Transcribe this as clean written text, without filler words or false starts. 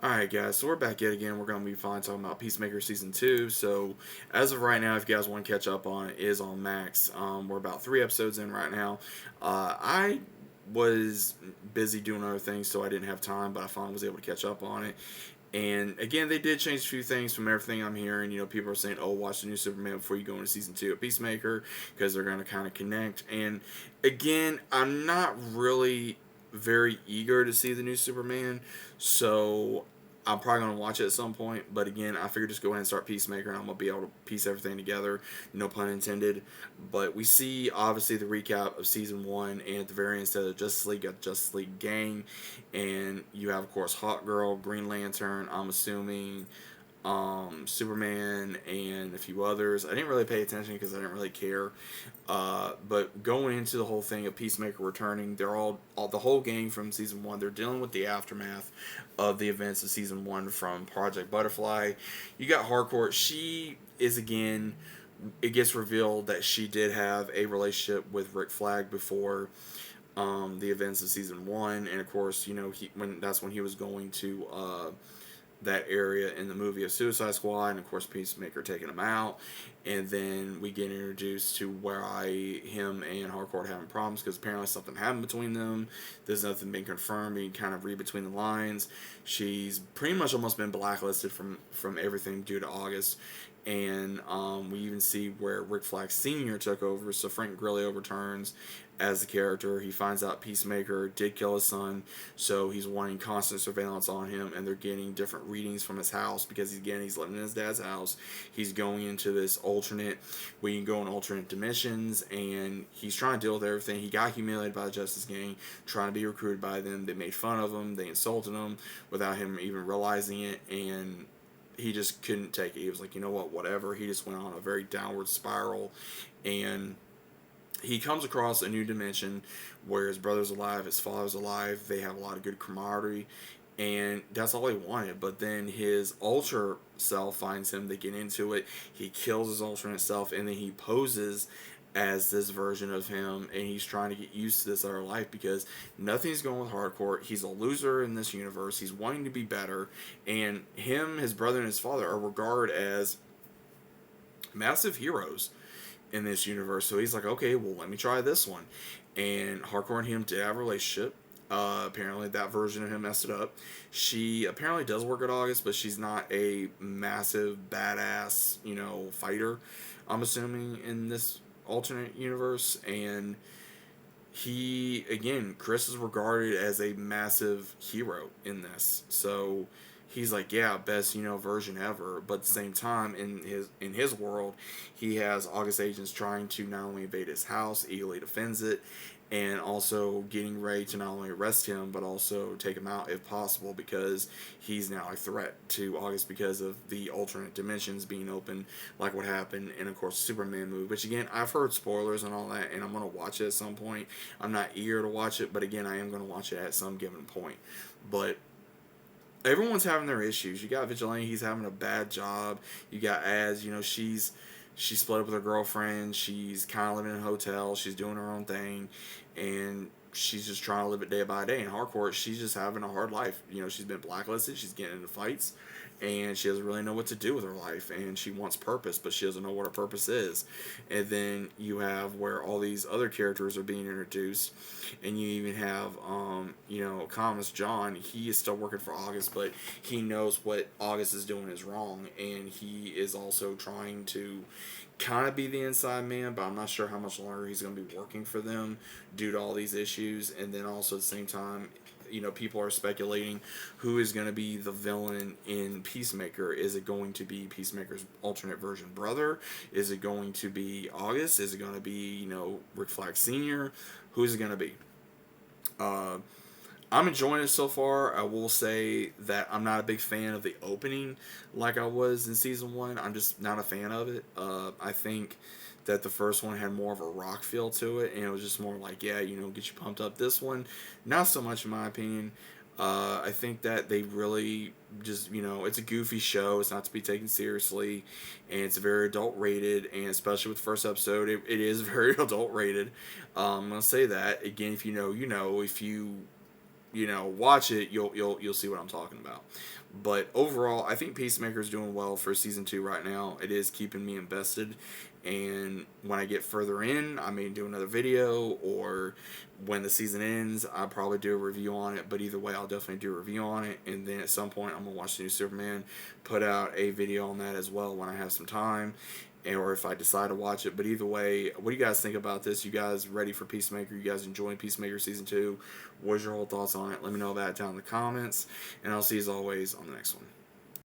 Alright, guys, so we're back yet again. We're going to be fine talking about Peacemaker Season 2. So, as of right now, if you guys want to catch up on it, is on Max. We're about 3 episodes in right now. I was busy doing other things, so I didn't have time, but I finally was able to catch up on it. And again, they did change a few things from everything I'm hearing. You know, people are saying, "Oh, watch the new Superman before you go into season 2 of Peacemaker," because they're going to kind of connect. And again, I'm not really very eager to see the new Superman, so I'm probably going to watch it at some point. But again, I figured just go ahead and start Peacemaker, and I'm going to be able to piece everything together. No pun intended. But we see obviously the recap of season 1, and at the very end, instead of Justice League, got Justice League Gang, and you have of course Hawk Girl, Green Lantern. I'm assuming Superman and a few others. I didn't really pay attention because I didn't really care. But going into the whole thing of Peacemaker returning, they're all the whole gang from season 1. They're dealing with the aftermath of the events of season 1 from Project Butterfly. You got Harcourt. She is again. It gets revealed that she did have a relationship with Rick Flag before the events of season 1, and of course, you know, that's when he was going to that area in the movie of Suicide Squad, and of course Peacemaker taking him out, and then we get introduced to why him and Harcourt having problems because apparently something happened between them. There's nothing being confirmed. You can kind of read between the lines. She's pretty much almost been blacklisted from everything due to August. And we even see where Rick Flag Sr. took over. So Frank Grillo returns as the character. He finds out Peacemaker did kill his son, so he's wanting constant surveillance on him, and they're getting different readings from his house because he's living in his dad's house. He's going into this alternate, we can go in alternate dimensions, and he's trying to deal with everything. He got humiliated by the Justice Gang, trying to be recruited by them. They made fun of him, they insulted him without him even realizing it, and he just couldn't take it. He was like, you know what, whatever. He just went on a very downward spiral, and he comes across a new dimension where his brother's alive, his father's alive, they have a lot of good camaraderie, and that's all he wanted. But then his ultra self finds him, they get into it, he kills his alternate self, and then he poses as this version of him, and he's trying to get used to this other life because nothing's going with Hardcore. He's a loser in this universe, he's wanting to be better, and him, his brother, and his father are regarded as massive heroes in this universe. So he's like, okay, well, let me try this one. And Hardcore and him did have a relationship. Apparently, that version of him messed it up. She apparently does work at August, but she's not a massive badass, you know, fighter. I'm assuming in this alternate universe, and he again, Chris is regarded as a massive hero in this. So he's like, yeah, best, you know, version ever. But at the same time, in his world, he has August agents trying to not only invade his house, eagerly defends it, and also getting ready to not only arrest him but also take him out if possible because he's now a threat to August because of the alternate dimensions being open, like what happened in, of course, Superman movie. Which again, I've heard spoilers and all that, and I'm gonna watch it at some point. I'm not eager to watch it, but again, I am gonna watch it at some given point. But everyone's having their issues. You got Vigilante, he's having a bad job. You got Az, you know, she split up with her girlfriend. She's kind of living in a hotel. She's doing her own thing, and she's just trying to live it day by day. In Hardcore, she's just having a hard life. You know, she's been blacklisted. She's getting into fights, and she doesn't really know what to do with her life. And she wants purpose, but she doesn't know what her purpose is. And then you have where all these other characters are being introduced, and you even have, you know, Thomas John. He is still working for August, but he knows what August is doing is wrong, and he is also trying to kind of be the inside man, but I'm not sure how much longer he's going to be working for them due to all these issues. And then also at the same time, you know, people are speculating who is going to be the villain in Peacemaker. Is it going to be Peacemaker's alternate version brother? Is it going to be August? Is it going to be, you know, Rick Flag Sr.? Who is it going to be? Uh, I'm enjoying it so far. I will say that I'm not a big fan of the opening like I was in season 1. I'm just not a fan of it. I think that the first one had more of a rock feel to it, and it was just more like, yeah, you know, get you pumped up. This one, not so much in my opinion. I think that they really just, you know, it's a goofy show. It's not to be taken seriously, and it's very adult rated, and especially with the first episode, it is very adult rated. I'm going to say that. Again, if you know, you know. If you watch it, you'll see what I'm talking about. But overall, I think Peacemaker's doing well for season 2 right now. It is keeping me invested, and when I get further in, I may do another video, or when the season ends, I'll probably do a review on it. But either way, I'll definitely do a review on it, and then at some point, I'm gonna watch the new Superman, put out a video on that as well when I have some time, or if I decide to watch it. But either way, what do you guys think about this? You guys ready for Peacemaker? You guys enjoying Peacemaker season 2? What's your whole thoughts on it? Let me know that down in the comments, and I'll see you as always on the next one.